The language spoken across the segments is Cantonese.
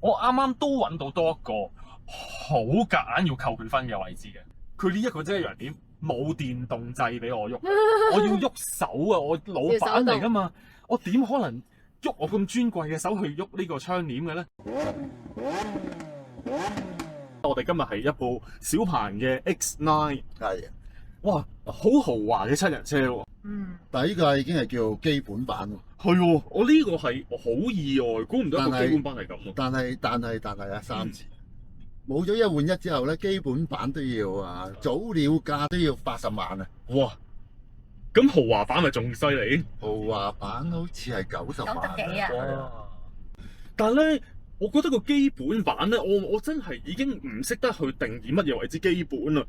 我啱啱都揾到多一個好夾硬要扣佢分嘅位置嘅。佢呢一個遮陽簾冇電動掣俾我喐，我要喐手啊！我老闆嚟㗎嘛，我點可能喐我咁尊貴嘅手去喐呢個窗簾嘅咧？我哋今日係一部小鵬嘅 X9，係哇，好豪華嘅七人車喎！但係呢個已經係叫基本版喎。係喎，我呢個係好意外，估唔到一個基本版係咁喎。但係啊，三字冇咗一換一之後咧，基本版都要啊，早鳥價都要80萬啊！哇！咁豪華版咪仲犀利？豪華版好似係90萬90幾啊！哇！但係咧，我覺得個基本版咧，我真係已經唔識得去定義乜嘢為之基本啦。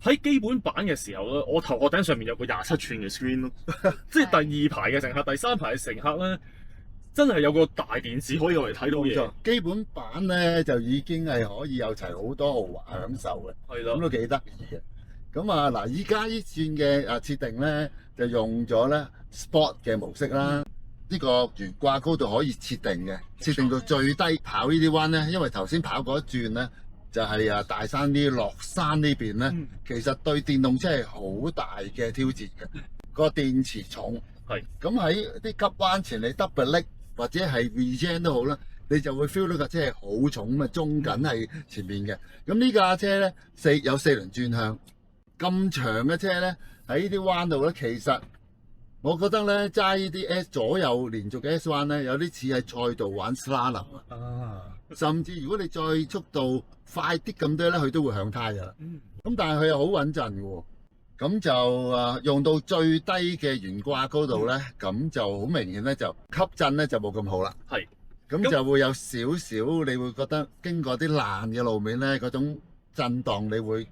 喺基本版嘅時候咧，我頭殼頂上面有個27寸嘅 screen 咯，即係第二排嘅乘客、第三排嘅乘客咧，真係有個大電視可以用嚟睇到嘢。基本版咧就已經係可以有齊好多豪華享受嘅，係啦，咁都幾得意嘅。咁啊嗱，依家呢轉嘅設定咧就用咗咧 Sport 嘅模式啦。呢個懸掛高度可以設定嘅，設定到最低跑呢啲彎咧，因為頭先跑嗰一轉咧就係大山啲落山呢邊咧，其實對電動車係好大嘅挑戰嘅。個電池重，係咁喺啲急彎前你 double click 或者係 regen 都好啦，你就會 feel 到架車係好重咁啊，中緊喺前面嘅。咁呢架車咧有4輪轉向，咁長嘅車咧喺呢啲彎度咧，其實我覺得咧揸呢啲左右連續嘅 S 彎咧，有啲似喺賽道玩 slalom 啊，甚至如果你再速度快啲咁多咧，佢都會響胎噶啦。咁但係佢又好穩陣嘅喎，咁就用到最低嘅懸掛高度咧，咁就好明顯咧就吸震咧就冇咁好啦。係，咁就會有少少，你會覺得經過啲爛嘅路面咧，嗰種震盪，你會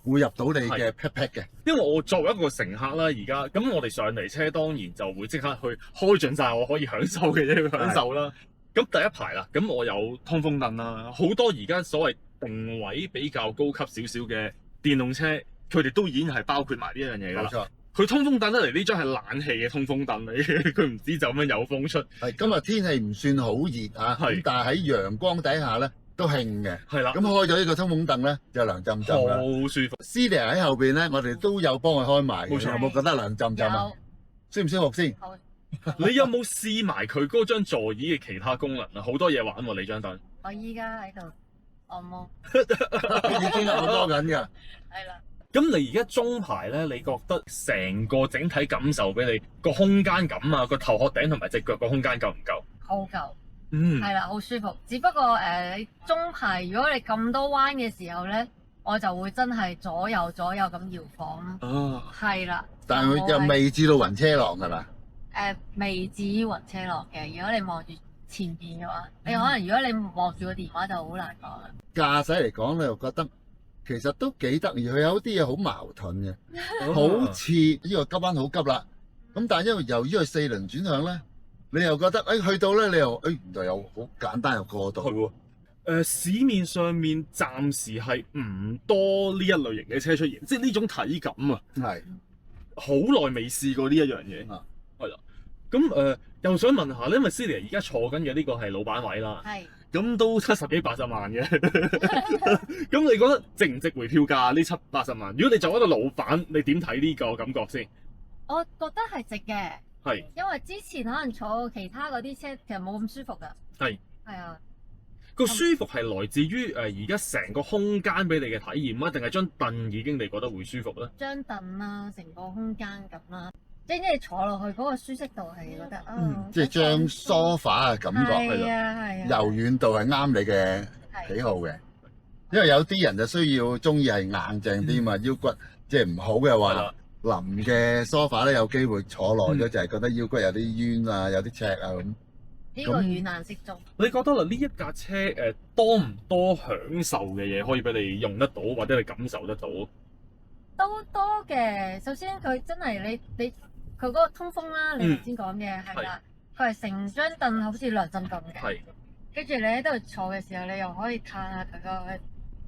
會入到你嘅 pat pat 嘅。因為我作為一個乘客啦，而家咁我哋上嚟車當然就會即刻去開盡晒我可以享受嘅嘢享受啦。咁第一排啦，咁我有通風凳啦，好多而家所謂定位比較高級少少嘅電動車，佢哋都已經係包括埋呢一樣嘢㗎啦。冇錯，佢通風凳得嚟呢張係冷氣嘅通風凳嚟嘅，佢唔知就咁樣有風出。係今日天氣唔算好熱啊，咁但係喺陽光底下咧都興嘅。係啦，咁開咗呢個通風凳咧就涼浸浸啦，好舒服。Celia 喺後邊咧，我哋都有幫佢開埋嘅。冇錯，有冇覺得涼浸浸啊？舒唔舒服先？你有冇試埋佢嗰張座椅嘅其他功能啊？好多嘢玩喎，你張凳。我依家喺度按摩，已經按摩緊㗎。係啦。咁你而家中排咧，你覺得成個整體感受俾你個空間感啊，個頭殼頂同埋隻腳個空間夠唔夠？好夠。嗯。係啦，好舒服。只不過你中排如果你咁多彎嘅時候咧，我就會真係左右咁搖晃咯。哦。係啦。但係佢又未至到暈車浪㗎嘛？未至於暈車浪嘅。如果你望住前邊嘅話，你可能如果你望住個電話就好難講啦。駕駛嚟講，你又覺得其實都幾得意，佢有啲嘢好矛盾嘅，好似呢個急彎好急啦，咁但係因為由於佢4輪轉向咧，你又覺得去到咧，你又原來又好簡單又過到。係喎。市面上面暫時係唔多呢一類型嘅車出現，即係呢種體感啊。係。好耐未試過呢一樣嘢。係啦。咁又想問下咧，因為 Celia 而家坐緊嘅呢個係老闆位啦。係。咁都70幾80萬嘅。咁你覺得值唔值回票價呢70、80萬？如果你做一個老闆，你點睇呢個感覺先？我覺得係值嘅。係。因為之前可能坐其他嗰啲車，其實冇咁舒服㗎。係。係啊。個舒服係來自於而家成個空間俾你嘅體驗啊，定係張凳已經你覺得會舒服咧？張凳啦，成個空間咁啦，即係坐落去嗰個舒適度係覺得即係張梳化嘅感覺係啊，柔軟度係啱你嘅喜好嘅。因為有啲人就需要中意係硬淨啲嘛，腰骨即係唔好嘅話，腍嘅梳化咧有機會坐耐咗就係覺得腰骨有啲冤啊，有啲赤啊咁。呢個軟硬適中。你覺得啦，呢一架車多唔多享受嘅嘢可以俾你用得到，或者你感受得到？都多嘅。首先佢真係你佢嗰個通風啦，你頭先講嘅係啦，佢係成張凳好似涼浸浸嘅。係。跟住你喺度坐嘅時候，你又可以嘆下佢個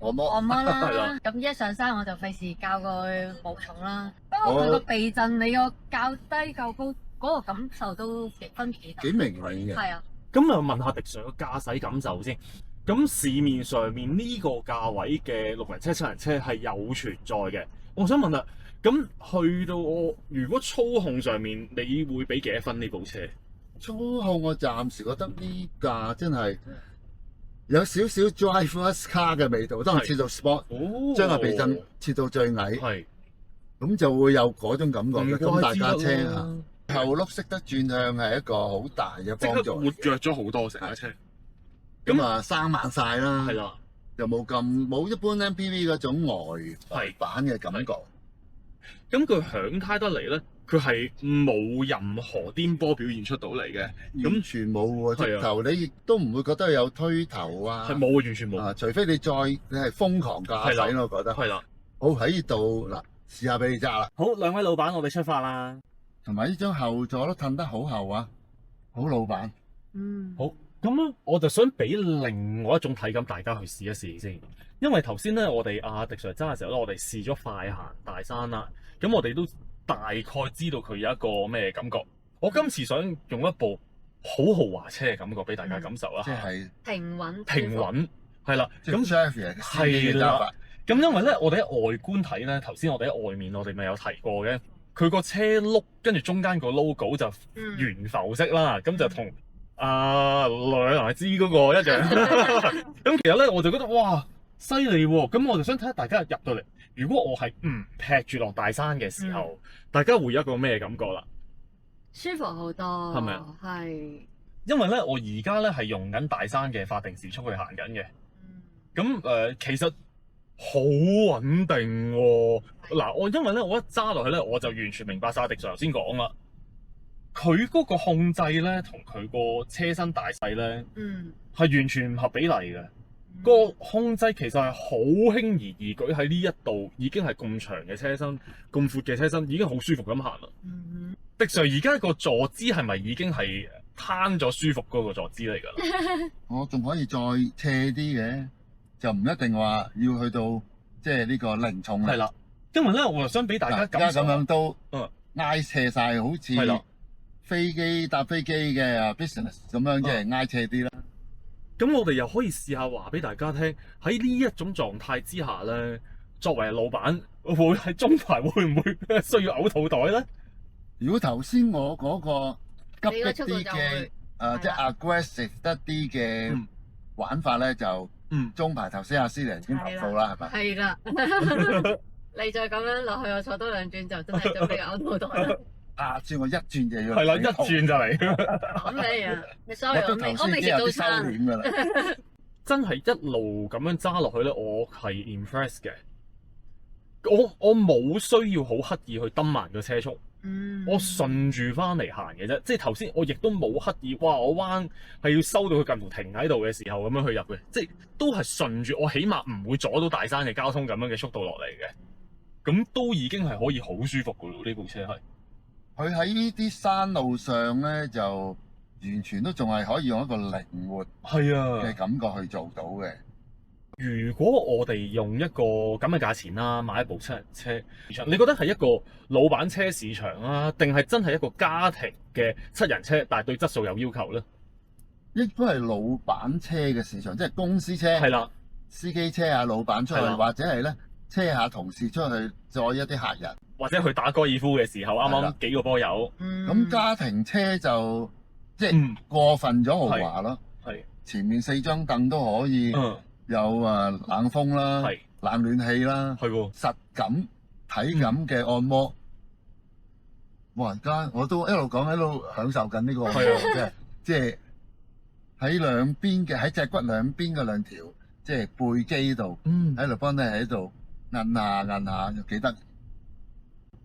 按摩啦。咁一上山我就費事教佢冇重啦。不過佢個避震，你個較低較高。嗰個感受都分別幾大，幾明顯嘅。係啊，咁啊問下迪 Sir 個駕駛感受先。咁市面上面呢個價位嘅6人車、7人車係有存在嘅。我想問啦，咁去到我如果操控上面，你會俾幾多分呢部車？操控我暫時覺得呢架真係有少少 driverless car 嘅味道，當然切到 sport，將個避震切到最矮，係咁就會有嗰種感覺嘅。咁大架車啊，後轆識得轉向係一個好大嘅幫助，活躍咗好多成架車。咁啊生猛晒啦，係啦，又冇一般 MPV 嗰種呆板嘅感覺。咁佢響胎得嚟咧，佢係冇任何顛簸表現出到嚟嘅，完全冇喎，直頭你亦都唔會覺得有推頭啊，係冇，完全冇。除非你係瘋狂駕駛咯，我覺得。係啦。好，喺呢度嗱，試下俾你揸啦。好，兩位老闆，我哋出發啦。同埋呢張後座都褪得好後啊，好老闆。好。咁咧，我就想俾另外一種體感，大家去試一試先。因為頭先咧，我哋迪 Sir 揸嘅時候咧，我哋試咗快行大山啦。咁我哋都大概知道佢有一個咩感覺。我今次想用一部好豪華車嘅感覺俾大家感受啦。即係平穩。係啦。咁係啦。咁因為咧，我哋喺外觀睇咧，頭先我哋喺外面，我哋咪有提過嘅。佢個車轆跟住中間個 logo 就圓浮式啦，咁就同兩支嗰個一樣。咁其實咧，我就覺得哇，犀利喎！咁我就想睇下大家入到嚟，如果我係劈住落大山嘅時候，大家會有一個咩感覺啦？舒服好多，係咪啊？係。因為咧，我而家咧係用緊大山嘅法定時速去行緊嘅。咁其實好穩定喎。嗱，因為咧，我一揸落去咧，我就完全明白晒迪 Sir 頭先講啦。佢嗰個控制咧，同佢個車身大細咧，係完全唔合比例嘅。個控制其實係好輕而易舉，喺呢一度已經係咁長嘅車身、咁闊嘅車身，已經好舒服咁行啦。迪 Sir 而家個坐姿係咪已經係攤咗舒服嗰個坐姿嚟㗎啦？我仲可以再斜啲嘅，就唔一定話要去到即係呢個零重啦。係啦，因為咧，我就想俾大家而家咁樣都挨斜晒，好似搭飛機嘅 business 咁樣，即係挨斜啲啦。咁我哋又可以試下話俾大家聽，喺呢一種狀態之下咧，作為老闆，會喺中排會唔會需要嘔吐袋咧？如果頭先我嗰個急迫啲嘅即係 aggressive 得啲嘅玩法咧，就中排頭先阿司玲已經投訴啦，係咪？係啦。你再咁樣落去，我坐多2轉就真係準備嘔吐袋啦。轉我一轉就要係啦，一轉就嚟。講你啊，你 sorry，我未食早餐。真係一路咁樣揸落去咧，我係 impressed 嘅。我冇需要好刻意去蹬慢個車速，我順住翻嚟行嘅啫。即係頭先我亦都冇刻意，哇！我彎係要收到佢近乎停喺度嘅時候咁樣去入嘅，即係都係順住。我起碼唔會阻到大山嘅交通咁樣嘅速度落嚟嘅，咁都已經係可以好舒服噶咯。呢部車係。佢喺呢啲山路上咧，就完全都仲係可以用一個靈活嘅感覺去做到嘅。如果我哋用一個咁嘅價錢啦，買一部7人車市場，你覺得係一個老闆車市場啊，定係真係一個家庭嘅7人車，但係對質素有要求咧？應該係老闆車嘅市場，即係公司車。係啦，司機車下老闆出去，或者係咧車下同事出去載一啲客人。或者去打高爾夫嘅時候，啱啱幾個波友。咁家庭車就即係過分咗豪華咯。係前面4張凳都可以有冷風啦，冷暖氣啦，實感體感嘅按摩。哇！而家我都一路講喺度享受緊呢個嘅，即係喺兩邊嘅喺脊骨兩邊嘅2條即係背肌度，喺度幫你喺度摁下又幾得。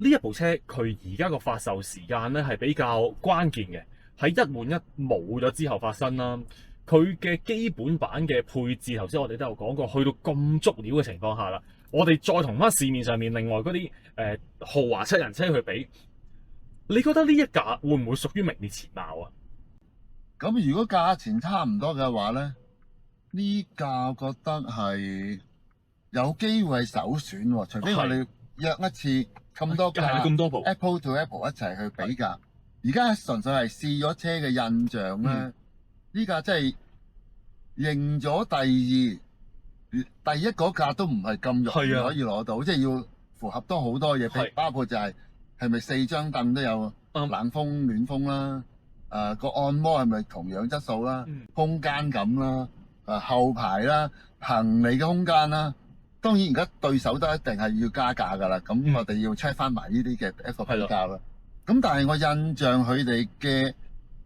呢一部車佢而家個發售時間咧係比較關鍵嘅，喺1換1冇咗之後發生啦。佢嘅基本版嘅配置，頭先我哋都有講過，去到咁足料嘅情況下啦，我哋再同翻市面上面另外嗰啲豪華7人車去比，你覺得呢一架會唔會屬於名列前茅啊？咁如果價錢差唔多嘅話咧，呢架我覺得係有機會係首選喎，除非我哋約一次。咁多部 Apple to Apple 一齊去比較，而家純粹係試咗車嘅印象咧，呢架真係認咗第一嗰架都唔係咁容易係啊可以攞到，即係要符合多好多嘢，係包括就係咪4張凳都有啱冷風暖風啦，個按摩係咪同樣質素啦，嗯空間感啦，後排啦，行李嘅空間啦。當然而家對手都一定係要加價㗎啦，咁嗯我哋要 check 翻埋呢啲嘅一個比係較啦。咁但係我印象佢哋嘅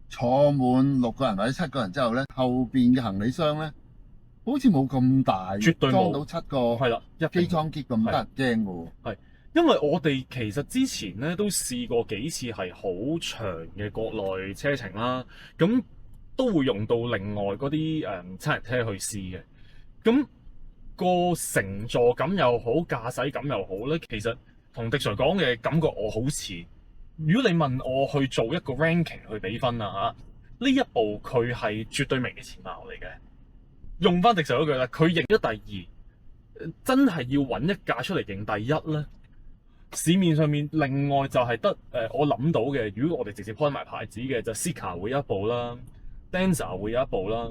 坐滿6個人或者7個人之後咧，後邊嘅行李箱咧好似冇咁大，絕對冇裝到7個係啦，一定機艙喼咁得人驚嘅喎。因為我哋其實之前咧都試過幾次係好長嘅國內車程啦，咁都會用到另外嗰啲七人車去試嘅。咁個乘坐感又好，駕駛感又好咧，其實同迪 Sir 講嘅感覺我好似。如果你問我去做一個 ranking 去比分啊嚇，呢一部佢係絕對名列前茅嚟嘅。用翻迪 Sir 嗰句啦，佢認咗第二，真係要揾一架出嚟認第一咧。市面上面另外就係得我諗到嘅，如果我哋直接開埋牌子嘅，就 Zeekr 會有一部啦 ，Denza 會有一部啦。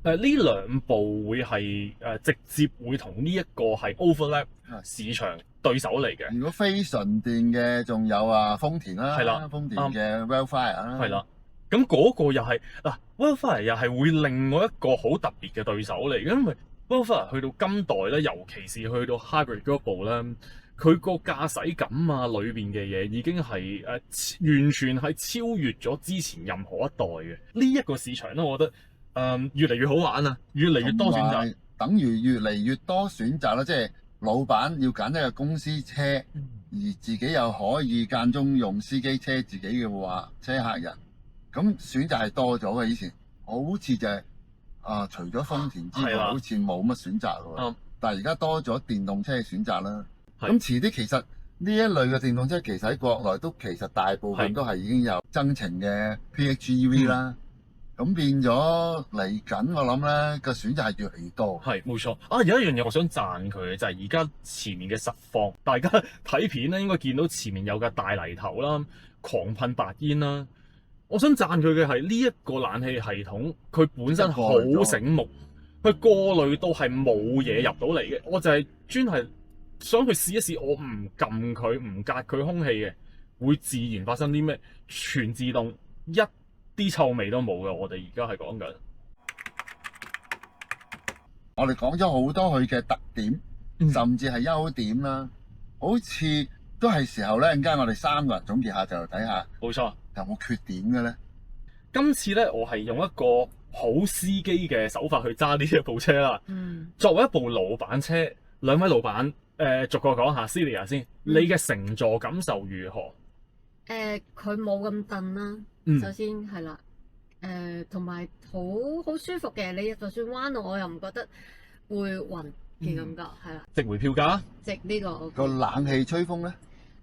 呢兩部會係直接會同呢一個係 overlap 市場對手嚟嘅。如果非純電嘅，仲有豐田啦，係啦豐田嘅 Wildfire 啦，係啦，咁嗰個又係嗱 Wildfire 又係會另外一個好特別嘅對手嚟，因為 Wildfire 去到今代咧，尤其是去到 Hybrid 嗰部咧，佢個駕駛感啊，裏邊嘅嘢已經係完全係超越咗之前任何一代嘅。呢一個市場咧，我覺得越嚟越好玩啊，越嚟越多選擇，等於越嚟越多選擇啦。即係老闆要揀一個公司車，而自己又可以間中用司機車自己嘅話車客人，咁選擇係多咗嘅。以前好似就係除咗豐田之外，好似冇乜選擇喎。但係而家多咗電動車嘅選擇啦。咁遲啲其實呢一類嘅電動車其實喺國內都其實大部分都係已經有增程嘅 PHEV 啦。咁變咗嚟緊，我諗咧個選擇係越嚟越多。係冇錯啊！有一樣嘢我想讚佢嘅就係而家前面嘅實況，大家睇片咧應該見到前面有架大泥頭啦，狂噴白煙啦。我想讚佢嘅係呢一個冷氣系統，佢本身好醒目，佢過濾到係冇嘢入到嚟嘅。我就係專係想去試一試，我唔撳佢唔隔佢空氣嘅，會自然發生啲咩？全自動一啲臭味都冇嘅，我哋而家係講緊。我哋講咗好多佢嘅特點，甚至係優點啦。好似都係時候咧，陣間我哋3個人總結下，就睇下冇錯，有冇缺點嘅咧。今次咧，我係用一個好司機嘅手法去揸呢一部車啦。作為一部老闆車，兩位老闆逐個講下 Celia 先，你嘅乘坐感受如何？佢冇咁蹬啦。首先係啦，同埋好舒服嘅。你就算彎到，我又唔覺得會暈嘅感覺，係啦。值回票價？值呢個。個冷氣吹風咧？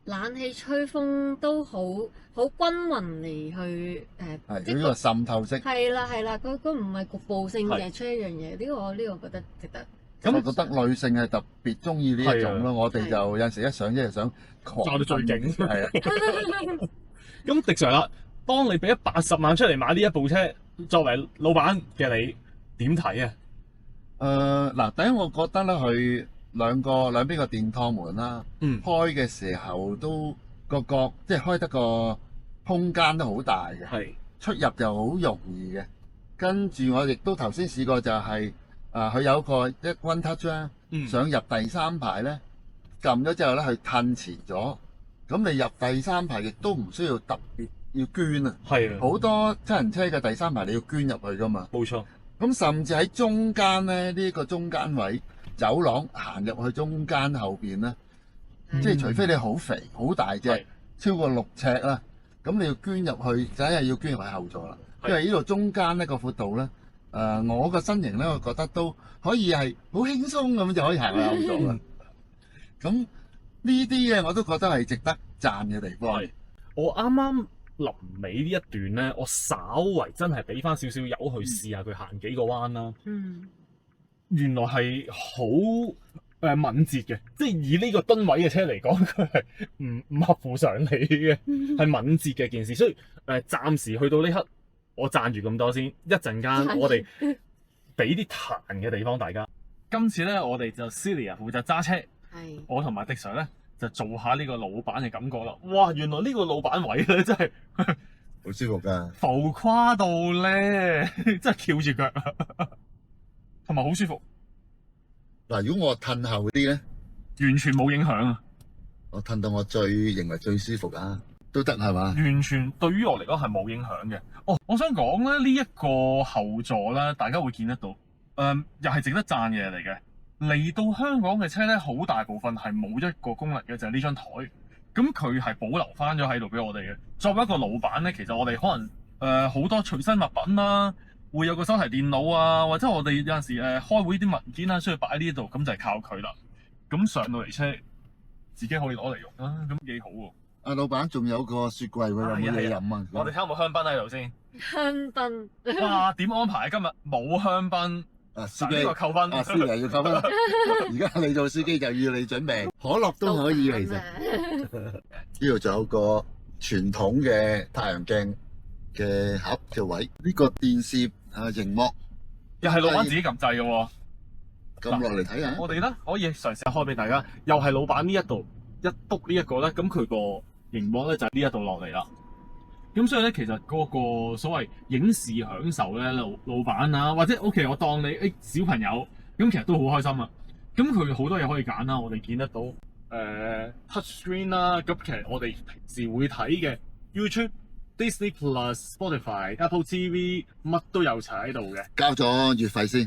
冷氣吹風都好均勻嚟去係呢個滲透式。係啦，佢唔係局部性嘅吹一樣嘢。呢個覺得值得。咁我覺得女性係特別中意呢一種咯。我哋就有陣時一上即係想揸到最勁。係啊。咁迪 Sir 啦。當你俾咗80萬出嚟買呢一部車，作為老闆嘅你點睇啊？嗱，第一我覺得咧，佢兩邊個電趟門啦，開嘅時候都個角即係開得個空間都好大嘅，係出入就好容易嘅。跟住我亦都頭先試過就係佢有個一 One Touch 啦，想入第3排咧，撳咗之後咧，佢褪遲咗，咁你入第3排亦都唔需要特別要捐啊，係好多七人車嘅第3排你要捐入去噶嘛，冇錯。咁甚至喺中間咧，呢個中間位走廊行入去中間後邊咧，即係除非你好肥好大隻，超過6尺啦，咁你要捐入去，梗係要捐入去後座啦。因為呢度中間呢個闊度咧，我個身形咧，我覺得都可以係好輕鬆咁就可以行去後座啦。咁呢啲嘢我都覺得係值得讚嘅地方。我啱啱臨尾呢一段咧，我稍為真係俾翻少少油去試下佢行幾個彎啦。原來係好敏捷嘅，即係以呢個噸位嘅車嚟講，佢係唔合乎常理嘅，係敏捷嘅件事。所以暫時去到呢刻，我讚住咁多先，一陣間我哋俾啲彈嘅地方大家。今次咧，我哋就 Celia 負責揸車，係我同埋迪 Sir 咧就做下呢個老闆嘅感覺啦。哇！原來呢個老闆位咧真係好舒服㗎。浮誇到咧，真係翹住腳，同埋好舒服，嗱，如果我褪後啲咧，完全冇影響啊！我褪到我認為最舒服啊，都得係嘛？完全對於我嚟講係冇影響嘅。哦，我想講咧，呢一個後座咧，大家會見得到，又係值得讚嘅嘢嚟嘅。嚟到香港嘅車咧，好大部分係冇一個功能嘅，就係呢張台。咁佢係保留翻咗喺度俾我哋嘅。作為一個老闆咧，其實我哋可能好多隨身物品啦，會有個手提電腦啊，或者我哋有陣時開會啲文件啦，需要擺喺呢度，咁就係靠佢啦。咁上到嚟車，自己可以攞嚟用啦，咁幾好喎。阿老闆仲有個雪櫃喎，有冇嘢飲啊？我哋睇下有冇香檳喺度先。香檳，哇！點安排？今日冇香�檳，啊，司機呢個扣分。啊，司機要扣分。而家你做司機就要你準備，可樂都可以其實。呢度仲有個傳統嘅太陽鏡嘅盒嘅位，呢個電視熒幕又係老闆自己撳掣嘅喎。撳落嚟睇下。我哋咧可以嘗試下開俾大家，又係老闆呢一度一篤呢一個咧，咁佢個熒幕咧就喺呢一度落嚟啦。咁所以咧，其實嗰個所謂影視享受咧，老闆啊，或者 OK，我當你小朋友，咁其實都好開心啊。咁佢好多嘢可以揀啦，我哋見得到touch screen 啦，咁其實我哋平時會睇嘅 YouTube、Disney Plus、Spotify、Apple TV 乜都有齊喺度嘅。交咗月費先，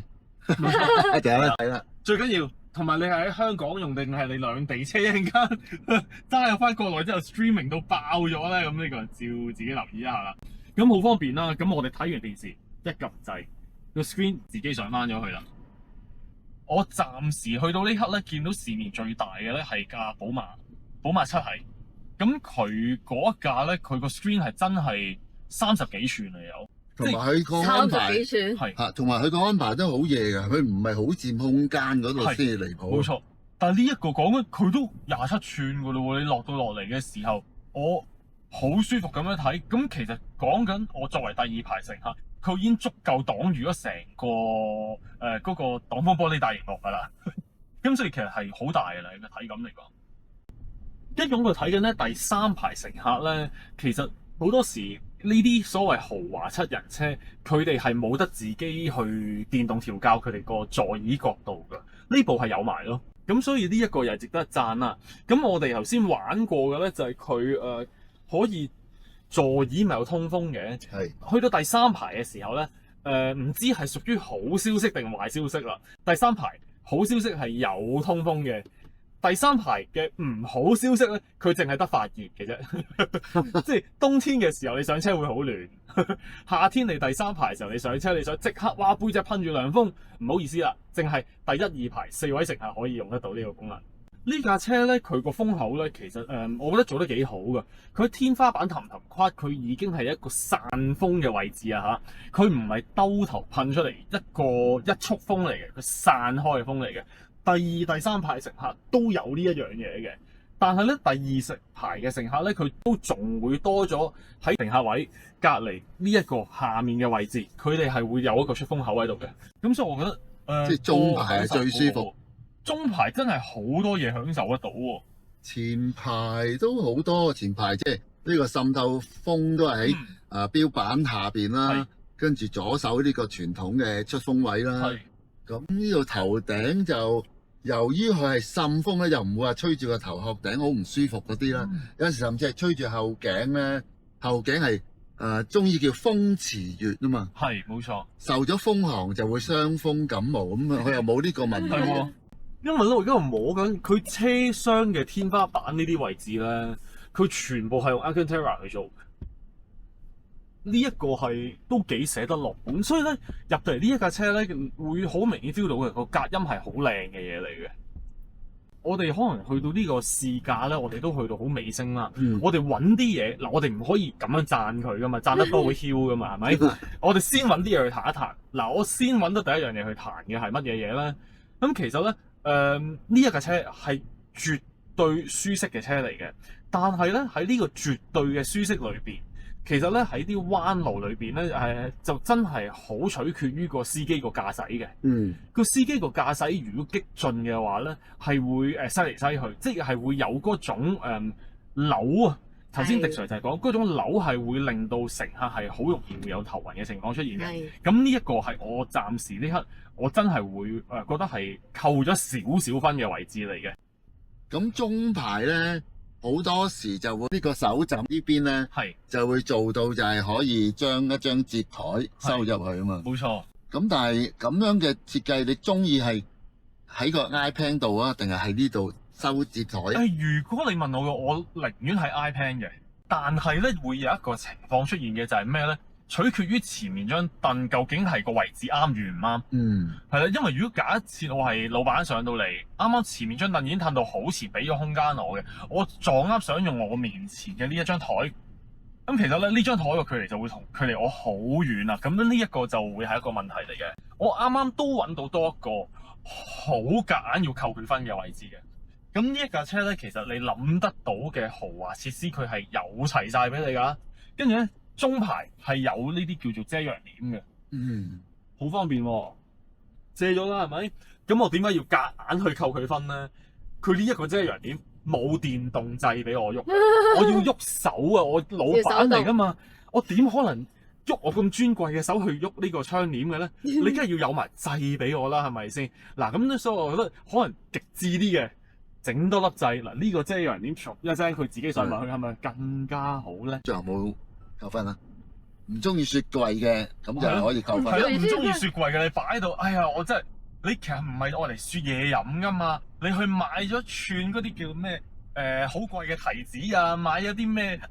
一定啦，係啦。最緊要同埋你係喺香港用定係你兩地車一陣間揸入翻國內之後 streaming 到爆咗咧，咁呢個照自己留意一下啦。咁好方便啦，咁我哋睇完電視一撳掣個 screen 自己上翻咗去啦。我暫時去到呢刻咧，見到市面最大嘅咧係架寶馬7系，咁佢嗰一架咧，佢個 screen 係真係30幾寸嚟有。同埋佢個安排30幾寸，係嚇，同埋佢個安排都好嘢㗎，佢唔係好佔空間嗰度先至離譜。冇錯，但係呢一個講緊佢都27寸㗎咯喎，你落到落嚟嘅時候，我好舒服咁樣睇。咁其實講緊我作為第二排乘客，佢已經足夠擋住咗成個嗰個擋風玻璃大熒幕㗎啦。咁所以其實係好大㗎啦，個體感嚟講。一種佢睇緊咧第三排乘客咧，其實好多時。呢啲所謂豪華7人車，佢哋係冇得自己去電動調校佢哋個座椅角度㗎。呢部係有埋咯，咁所以呢一個又係值得讚啦。咁我哋頭先玩過嘅咧，就係佢可以座椅咪有通風嘅。係去到第三排嘅時候咧，唔知係屬於好消息定壞消息啦。第三排好消息係有通風嘅。第三排嘅唔好消息咧，佢淨係得發熱嘅啫，即係冬天嘅時候你上車會好暖，夏天你第三排嘅時候你上車你想即刻哇背脊噴住涼風，唔好意思啦，淨係第一二排4位乘客可以用得到呢個功能。呢架車咧佢個風口咧其實我覺得做得幾好㗎，佢天花板氹跨佢已經係一個散風嘅位置啊嚇，佢唔係兜頭噴出嚟一束風嚟嘅，佢散開嘅風嚟嘅。第二、第三排乘客都有呢一樣嘢嘅，但係咧第二排嘅乘客咧，佢都仲會多咗喺乘客位隔離呢一個下面嘅位置，佢哋係會有一個出風口喺度嘅。咁所以我覺得即係中排係最舒服。中排真係好多嘢享受得到喎。前排都好多，前排即係呢個滲透風都係喺標板下邊啦，跟住左手呢個傳統嘅出風位啦。咁呢度頭頂就由於佢係滲風咧，又唔會話吹住個頭殼頂好唔舒服嗰啲啦。有陣時甚至係吹住後頸咧，後頸係中意叫風池穴啊嘛。係冇錯，受咗風寒就會傷風感冒咁啊，佢又冇呢個問題。係喎，因為咧我而家摸緊佢車廂嘅天花板呢啲位置咧，佢全部係用 Alcantara 去做。呢一個係都幾捨得落本，所以咧入到嚟呢一架車咧，會好明顯 feel 到嘅個隔音係好靚嘅嘢嚟嘅。我哋可能去到呢個試駕咧，我哋都去到好尾聲啦。我哋揾啲嘢嗱，我哋唔可以咁樣讚佢噶嘛，讚得多會囂噶嘛，係咪？我哋先揾啲嘢去彈一彈。嗱，我先揾到第一樣嘢去彈嘅係乜嘢嘢咧？咁其實咧，呢一架車係絕對舒適嘅車嚟嘅，但係咧喺呢個絕對嘅舒適裏邊，其實咧喺啲彎路裏邊咧，就真係好取決於個司機個駕駛嘅。個司機個駕駛如果激進嘅話咧，係會駛嚟駛去，即係會有嗰種扭啊。頭先迪 Sir 就係講嗰種扭係會令到乘客係好容易會有頭暈嘅情況出現嘅。咁呢一個係我暫時呢刻我真係會覺得係扣咗少少分嘅位置嚟嘅。咁中排咧。好多時就會呢個手枕呢邊咧，就會做到就係可以將一張摺枱收入去啊嘛。冇錯。咁但係咁樣嘅設計，你中意係喺個 iPad 度啊，定係喺呢度收摺枱？如果你問我嘅，我寧願係 iPad 嘅，但係咧會有一個情況出現嘅就係咩咧？取決於前面張凳究竟係個位置啱與唔啱。係啦，因為如果假設我係老闆上到嚟，啱啱前面張凳已經褪到好前，俾咗空間我嘅，我撞啱想用我面前嘅呢一張台，咁其實咧呢張台個距離就會同距離我好遠啦。咁呢一個就會係一個問題嚟嘅。我啱啱都揾到多一個好夾硬要扣佢分嘅位置嘅。咁呢一架車咧，其實你諗得到嘅豪華設施，佢係有齊晒俾你㗎。跟住咧。中排係有呢啲叫做遮陽簾嘅，好方便喎。借咗啦，係咪？咁我點解要夾硬去扣佢分咧？佢呢一個遮陽簾冇電動掣俾我喐，我要喐手啊！我老闆嚟㗎嘛，我點可能喐我咁尊貴嘅手去喐呢個窗簾嘅咧？你梗係要有埋掣俾我啦，係咪先？嗱，咁咧，所以我覺得可能極致啲嘅，整多粒掣。嗱，呢個遮陽簾唰一聲，佢自己上埋去，係咪更加好咧？最後冇扣分啦，唔中意雪櫃嘅咁就可以扣分。係咯，唔中意雪櫃嘅你擺喺度，哎呀，我真係你其實唔係愛嚟雪嘢飲噶嘛，你去買咗串嗰啲叫咩好貴嘅提子啊，買咗啲咩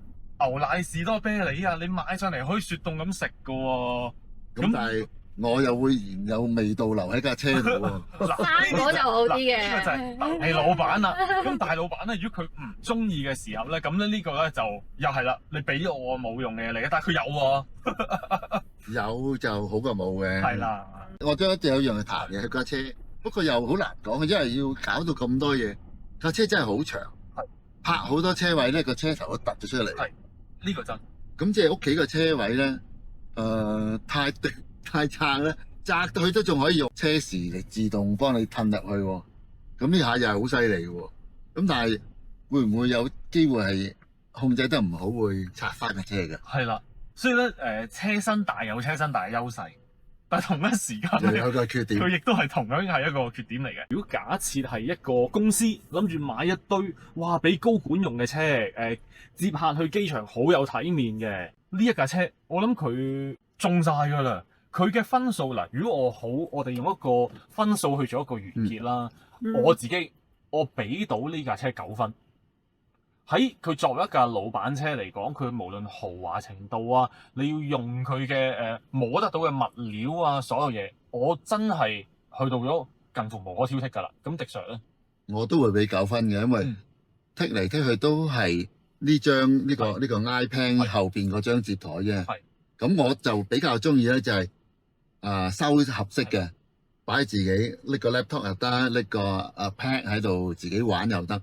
牛奶士多啤梨啊，你買上嚟可以雪凍咁食噶喎。咁但係我又會嫌有味道留喺架車度喎。生果就好啲嘅。呢個就係大老闆啦。咁大老闆咧，如果佢唔中意嘅時候咧，咁咧呢個咧就又係啦，你俾咗我冇用嘅嘢嚟嘅，但係佢有喎。有就好過冇嘅。係啦。我覺得一定有一樣係彈嘅架車，不過又好難講嘅，因為要搞到咁多嘢。架車真係好長，泊好多車位咧，個車頭都突咗出嚟。係，呢個真。咁即係屋企個車位咧，太窄咧，窄到佢都仲可以用車匙嚟自動幫你褪入去喎。咁呢下又係好犀利喎。咁但係會唔會有機會係控制得唔好，會拆翻架車㗎？係啦，所以咧車身大有車身大嘅優勢，但係同一時間有個缺點，佢亦都係同樣係一個缺點嚟嘅。如果假設係一個公司諗住買一堆哇俾高管用嘅車，接客去機場好有體面嘅呢一架車，我諗佢中晒㗎啦。佢嘅分數嗱，如果我哋用一個分數去做一個完結啦，我俾到呢架車9分。喺佢作為一架老闆車嚟講，佢無論豪華程度啊，你要用佢嘅摸得到嘅物料啊，所有嘢，我真係去到咗近乎無可挑剔㗎啦。咁迪 Sir 咧，我都會俾9分嘅，因為剔嚟剔去都係呢張呢個 iPad 後邊嗰張摺枱啫。咁我就比較中意咧，就係收合適嘅，擺自己拎個 laptop 又得，拎個pad 喺度自己玩又得。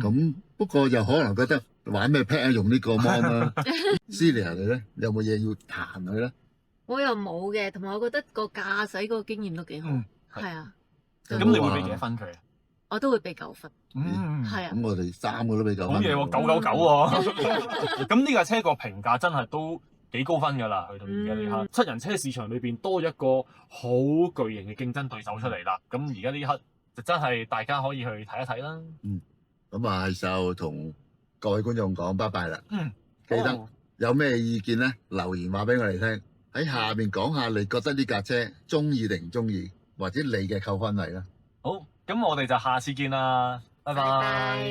咁不過又可能覺得玩咩 pad 用呢個 mon 啦。Celia 你咧，你有冇嘢要彈佢咧？我又冇嘅，同埋我覺得個駕駛嗰個經驗都幾好。係啊。咁你會俾幾多分佢啊？我都會俾9分。係啊。咁我哋3個都俾9分。好嘢喎，999喎。咁呢架車個評價真係都幾高分㗎啦，去到而家呢刻，7人車市場裏邊多一個好巨型嘅競爭對手出嚟啦。咁而家呢刻就真係大家可以去睇一睇啦。咁係時候同各位觀眾講拜拜啦。記得好有咩意見咧，留言話俾我哋聽。喺下面講下你覺得呢架車中意定唔中意，或者你嘅扣分位啦。好，咁我哋就下次見啦，拜拜。